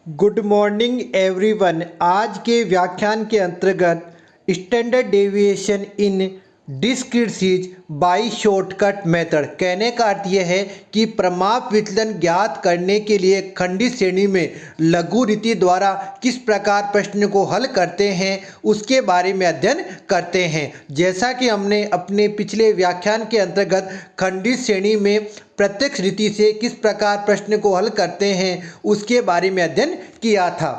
Good morning everyone. आज के व्याख्यान के अंतर्गत standard deviation in discrete series by shortcut method, कहने का अर्थ यह है कि प्रमाप विचलन ज्ञात करने के लिए खंडित श्रेणी में लघु रीति द्वारा किस प्रकार प्रश्न को हल करते हैं उसके बारे में अध्ययन करते हैं। जैसा कि हमने अपने पिछले व्याख्यान के अंतर्गत खंडित श्रेणी में प्रत्यक्ष रीति से किस प्रकार प्रश्न को हल करते हैं उसके बारे में अध्ययन किया था।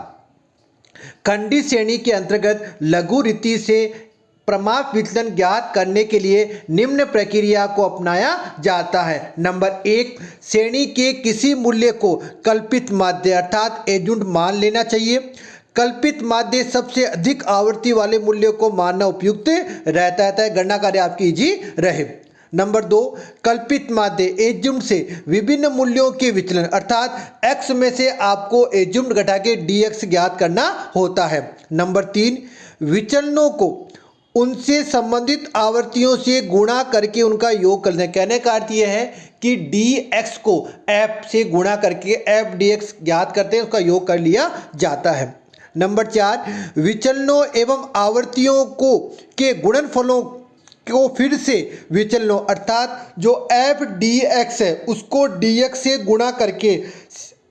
खंडित श्रेणी के अंतर्गत लघु रीति से प्रमाप विचलन ज्ञात करने के लिए निम्न प्रक्रिया को अपनाया जाता है। नंबर 1, श्रेणी के किसी मूल्य को कल्पित माध्य अर्थात एडजंक्ट मान लेना चाहिए। कल्पित माध्य सबसे अधिक आवृत्ति वाले मूल्य को मानना उपयुक्त रहता है, गणना कार्य आपकी इजी रहे। नंबर 2, कल्पित माध्य एडजंक्ट से विभिन्न मूल्यों के विचलन अर्थात x में से आपको एडजंक्ट घटा के dx ज्ञात करना होता है। नंबर 3, विचलनों को उनसे संबंधित आवृत्तियों से गुणा करके उनका योग करना। कहने का अर्थ यह है कि dx को f से गुणा करके f dx ज्ञात करते हैं, उसका योग कर लिया जाता है। नंबर 4, विचलनों एवं आवृत्तियों को के गुणनफलों को फिर से विचलनों अर्थात जो f dx है उसको dx से गुणा करके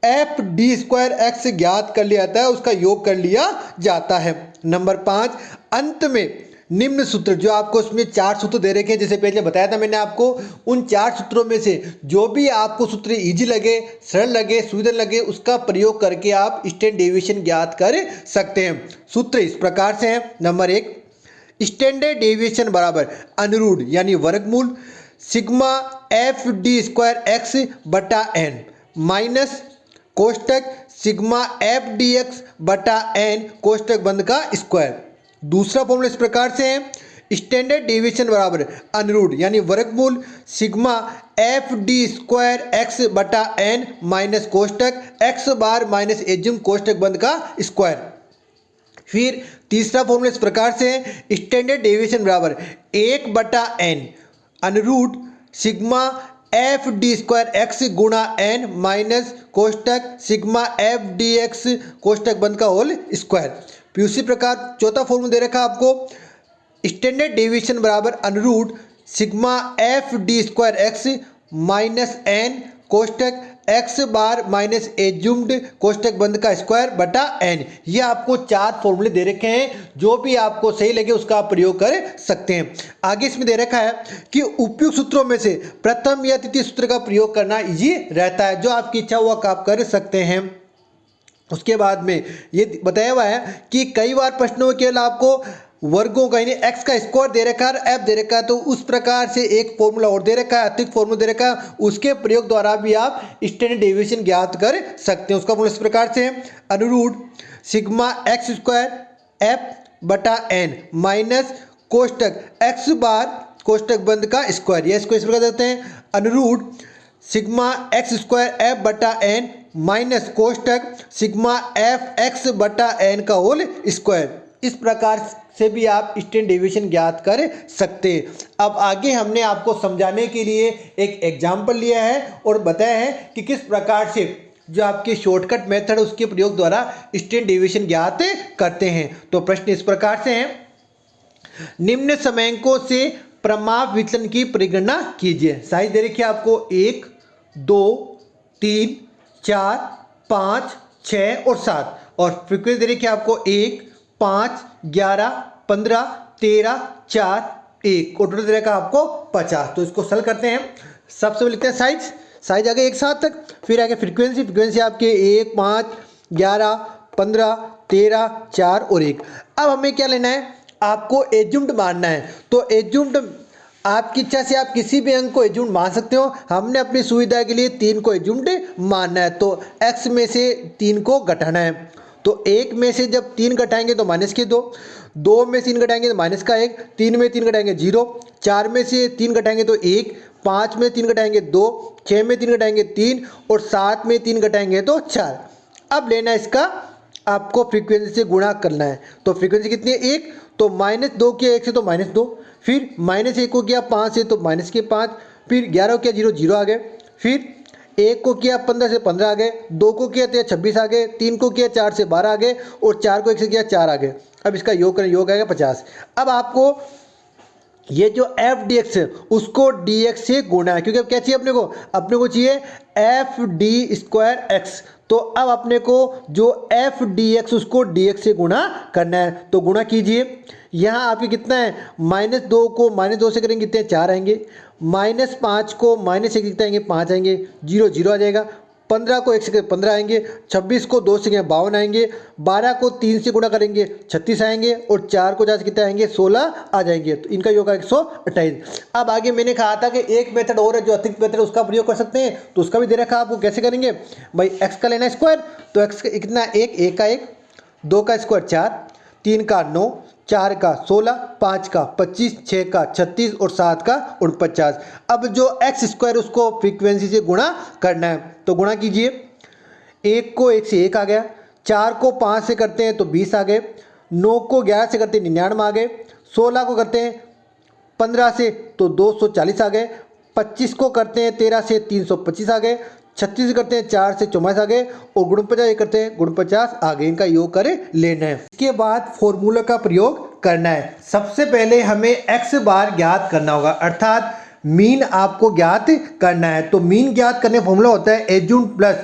f d स्क्वायर x ज्ञात कर लिया जाता है, उसका योग कर लिया जाता है। नंबर 5, अंत में निम्न सूत्र जो आपको उसमें 4 सूत्र दे रखे हैं, जैसे पहले बताया था मैंने आपको, उन 4 सूत्रों में से जो भी आपको सूत्र इजी लगे, सरल लगे, सुविधा लगे, उसका प्रयोग करके आप स्टैंडर्ड डेविएशन ज्ञात कर सकते हैं। सूत्र इस प्रकार से है। नंबर 1, स्टैंडर्ड डेविएशन बराबर अनुरूढ़ यानी वर्गमूल sigma F D square X बटा एन माइनस कोष्टक सिग्मा एफ डी एक्स बटा एन कोष्टक बंद का स्क्वायर। दूसरा फॉर्मूला इस प्रकार से है, स्टैंडर्ड डेविएशन बराबर अनुरूढ़ यानी वर्गमूल sigma F D square X बटा N minus कोष्टक X bar minus एडजंक्ट कोष्टक बंद का स्क्वायर। फिर तीसरा फॉर्मूला इस प्रकार से है, स्टैंडर्ड डेविएशन बराबर 1 बटा एन अनुरूढ़ sigma F D square X गुणा एन माइनस कोष्टक सिग्मा एफ डी एक्स कोष्टक बंद का होल स्क्वायर। फिर उसी प्रकार चौथा फॉर्मूला दे रखा आपको, स्टैंडर्ड डेविएशन बराबर अनुरूढ़ sigma F D square X minus N कोष्टक एक्स बार माइनस एडजंक्ट कोष्टक बंद का स्क्वायर बटा एन। ये आपको 4 फॉर्मूले दे रखे हैं, जो भी आपको सही लगे उसका आप प्रयोग कर सकते हैं। आगे इसमें दे रखा है कि उपयुक्त सूत्रों में से प्रथम या तृतीय सूत्र का प्रयोग करना इजी रहता है, जो आपकी इच्छा हुआ आप कर सकते हैं। उसके बाद में ये बताया हुआ है कि कई बार प्रश्नों में केवल आपको वर्गों का यानी x का स्क्वायर दे रखा है, f दे रखा है, तो उस प्रकार से एक फॉर्मूला और दे रखा है, अतिरिक्त फॉर्मूला दे रखा है, उसके प्रयोग द्वारा भी आप स्टैंडर्ड डेविएशन ज्ञात कर सकते हैं। उसका फॉर्मूला इस प्रकार से है, अनुरूढ़ सिग्मा एक्स स्क्वायर f बटा एन माइनस कोष्टक x बार कोष्टक बंद का स्क्वायर। या इसको इस प्रकार देते हैं, अनुरूढ़ सिग्मा एक्स स्क्वायर f बटा एन माइनस कोष्टक सिग्मा एफ एक्स बटा एन का होल स्क्वायर। इस प्रकार से भी आप स्टैंडर्ड डेविएशन ज्ञात कर सकते हैं। अब आगे हमने आपको समझाने के लिए एक एग्जाम्पल लिया है और बताया है कि किस प्रकार से जो आपके शॉर्टकट मेथड है उसके प्रयोग द्वारा स्टैंडर्ड डेविएशन ज्ञात करते हैं। तो प्रश्न इस प्रकार से है, निम्न समयांकों से प्रमाप विचलन की परिगणना कीजिए। साइज दे रखी है आपको 1, 2, 3, 4, 5, 6 और 7 और फ्रीक्वेंसी दे रखी है आपको 1, 5, 11, 15, 13, 4, 1 और टोटल दे रखा आपको 50। तो इसको सॉल्व करते हैं। सबसे पहले लिखते हैं साइज आ गया एक साथ तक, फिर आगे फ्रीक्वेंसी आपके 1, 5, 11, 15, 13, 4 और 1। अब हमें क्या लेना है, आपको एडजंक्ट मानना है। तो एडजंक्ट आपकी इच्छा से आप किसी भी अंक को एडजंक्ट मान सकते हो। हमने अपनी सुविधा के लिए 3 को एडजंक्ट मानना है, तो x में से 3 को घटाना है। तो 1 में से जब 3 घटाएंगे तो माइनस के 2, 2 में से 3 घटाएंगे तो माइनस का 1, 3 में 3 घटाएंगे 0, 4 में से 3 घटाएंगे तो 1, 5 में 3 घटाएंगे 2, 6 में 3 घटाएंगे 3 और 7 में 3 घटाएंगे तो 4। अब लेना इसका आपको फ्रीक्वेंसी से गुणा करना है। तो फ्रीक्वेंसी कितनी है 1, तो -2 किया 1 से तो -2, फिर -1 को किया 5 से तो -5, फिर 11 को किया 0 0 आ गए, फिर एक को किया 15 से 15 आ गए, 2 को किया तो 26 आ गए, 3 को किया 4 से 12 आ गए और 4 को 1 से किया 4 आ गए। अब इसका योग करें, योग आएगा 50। अब आपको ये जो एफ डी एक्स है उसको डी एक्स से गुणा है, क्योंकि अब क्या चाहिए अपने को चाहिए एफ डी स्क्वायर एक्स। तो अब अपने को जो एफ डी एक्स उसको डी एक्स से गुणा करना है, तो गुणा कीजिए। यहाँ आपके कितना है, -2 को -2 से करेंगे कितने 4 आएंगे, -5 को -1 कितने आएंगे 5 आएंगे, 0 0 आ जाएगा। 15 को 1 से 15 आएंगे, 26 को 2 से 52 आएंगे, 12 को 3 से गुणा करेंगे 36 आएंगे और 4 को 4 से कितने आएंगे 16 आ जाएंगे। तो इनका योग 128। अब आगे मैंने कहा था कि एक मेथड और है जो अतिरिक्त मेथड उसका प्रयोग कर सकते हैं, तो उसका भी दे रखा आपको। कैसे करेंगे भाई, x का लेना स्क्वायर, तो x कितना 1 का 1, 2 का स्क्वायर 4, 3 का 9, 4 का 16, 5 का 25, 6 का 36 और 7 का 49। अब जो एक्स स्क्वायर उसको फ्रीक्वेंसी से गुणा करना है, तो गुणा कीजिए। 1 को 1 से 1 आ गया, 4 को 5 से करते हैं तो 20 आ गए, 9 को 11 से करते हैं 99 आ गए, 16 को करते हैं 15 से तो 240 आ गए, 25 को करते हैं 13 से 325 आ गए, 36 करते हैं 4 से 44 आ गए और 49 करते हैं 49 आ गए। इनका योग करें लेना है। इसके बाद फॉर्मूला का प्रयोग करना है। सबसे पहले हमें एक्स बार ज्ञात करना होगा, अर्थात मीन आपको ज्ञात करना है। तो मीन ज्ञात करने का फॉर्मूला होता है assume plus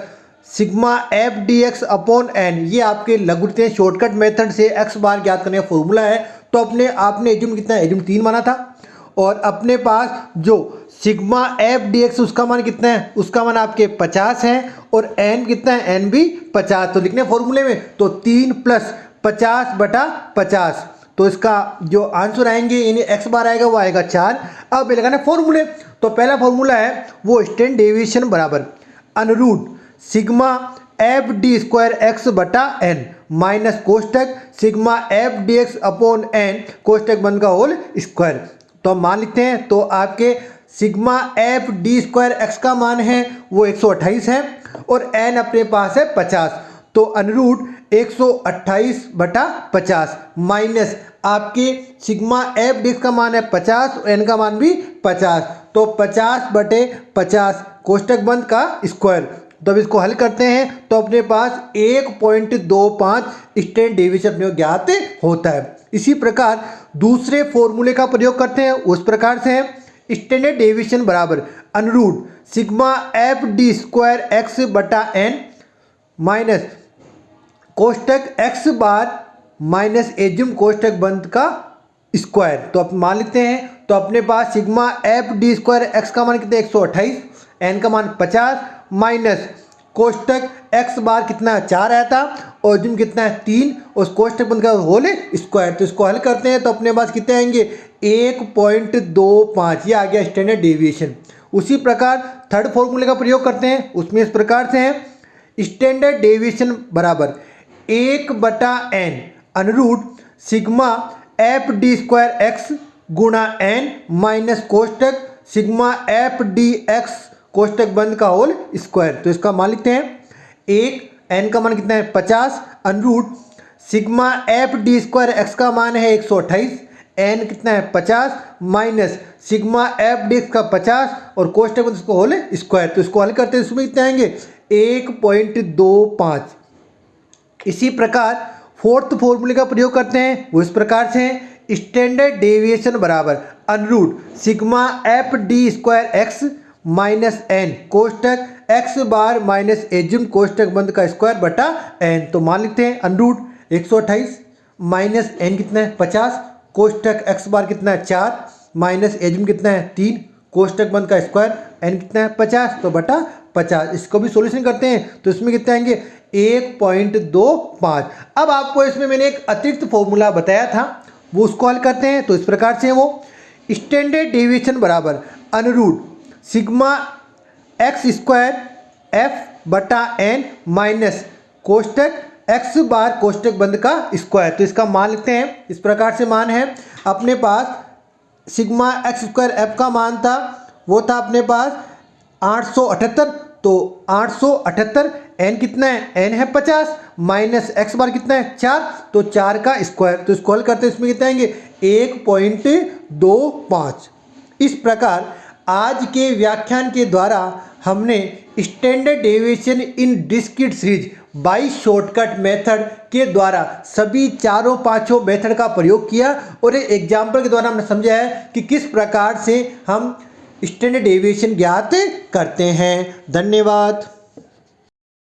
sigma F D X upon N. ये आपके लघुगणितीय शॉर्टकट मेथड से एक्स बार ज्ञात करने का फॉर्मूला है। तो आपने एज्यूम कितना, एज्यूम 3 माना था और अपने पास जो सिग्मा एफ डी एक्स उसका मान कितना है, उसका मान आपके 50 है और एन कितना है, एन भी 50। तो लिखने फॉर्मूले में तो 3 + 50/50। तो इसका जो आंसर आएंगे यानी एक्स बार आएगा वो आएगा 4। अब लगाना फॉर्मूले, तो पहला फॉर्मूला है वो स्टैंडर्ड डेविएशन बराबर √ sigma F D square X बटा एन माइनस कोष्टक sigma F D X upon N कोष्टक बंद का होल स्क्वायर। तो हम मान लिखते हैं, तो आपके sigma F D square X का मान है वो 128 है और एन अपने पास है 50। तो √ 128/50 माइनस आपके सिग्मा एफ डी एक्स का मान है 50 और एन का मान भी 50। तो 50/50 कोष्टक बंद का स्क्वायर। तो अब इसको हल करते हैं तो अपने पास 1.25 स्टैंडर्ड डेविएशन अपने को ज्ञात होता है। इसी प्रकार दूसरे फॉर्मूले का प्रयोग करते हैं, उस प्रकार से है स्टैंडर्ड डेविएशन बराबर √ sigma F D square X बटा N minus कोष्टक X bar minus एज्यूम कोष्टक बंद का स्क्वायर। तो अब मान लेते हैं, तो अपने पास sigma F D square X का मान कितना 128, एन का मान 50 माइनस कोष्टक एक्स बार कितना 4 आया था और एज्यूम कितना है 3 और कोष्टक बंद का होल स्क्वायर। तो इसको हल करते हैं तो अपने पास कितने आएंगे 1.25। ये आ गया स्टैंडर्ड डेविएशन। उसी प्रकार थर्ड फॉर्मूले का प्रयोग करते हैं, उसमें इस प्रकार से है स्टैंडर्ड डेविएशन बराबर 1/n √ sigma F D square X गुणा एन माइनस कोष्टक सिग्मा एफ डी एक्स कोष्टक बंद का होल स्क्वायर। तो इसका मान लिखते हैं, एक एन का मान कितना है 50 √ sigma F D square X का मान है 128, एन कितना है 50 minus sigma F D x का 50 और कोष्टक बंद इसको होल स्क्वायर। तो इसको हल करते हैं, इसमें कितने आएंगे 1.25। इसी प्रकार फोर्थ फॉर्मूले का प्रयोग करते हैं, वो इस प्रकार से है स्टैंडर्ड डेविएशन बराबर √ sigma F D square X minus N कोष्टक एक्स बार माइनस एज्यूम कोष्टक बंद का स्क्वायर बटा एन। तो मान लिखते हैं √ 128 माइनस एन कितना है 50 कोष्टक एक्स बार कितना है 4 माइनस एज्यूम कितना है 3 कोष्टक बंद का स्क्वायर एन कितना है 50 तो बटा 50। इसको भी सॉल्यूशन करते हैं तो इसमें कितने आएंगे 1.25। अब आपको इसमें मैंने एक अतिरिक्त फॉर्मूला बताया था, वो उसको हल करते हैं। तो इस प्रकार से वो स्टैंडर्ड डेविएशन बराबर √ सिग्मा एक्स स्क्वायर एफ बटा एन माइनस कोष्टक एक्स बार कोष्टक बंद का स्क्वायर। तो इसका मान लिखते हैं, इस प्रकार से मान है अपने पास सिग्मा एक्स स्क्वायर एफ का मान था वो था अपने पास 878। तो 878 एन कितना है, एन है 50 माइनस एक्स बार कितना है 4 तो 4 का स्क्वायर। तो इसको हल करते हैं, इसमें कितने आएंगे 1.25। इस प्रकार आज के व्याख्यान के द्वारा हमने standard deviation in discrete series by shortcut method के द्वारा सभी चारों पांचों मेथड का प्रयोग किया और एक एग्जाम्पल के द्वारा हमने समझा है कि किस प्रकार से हम स्टैंडर्ड डेविएशन ज्ञात करते हैं। धन्यवाद।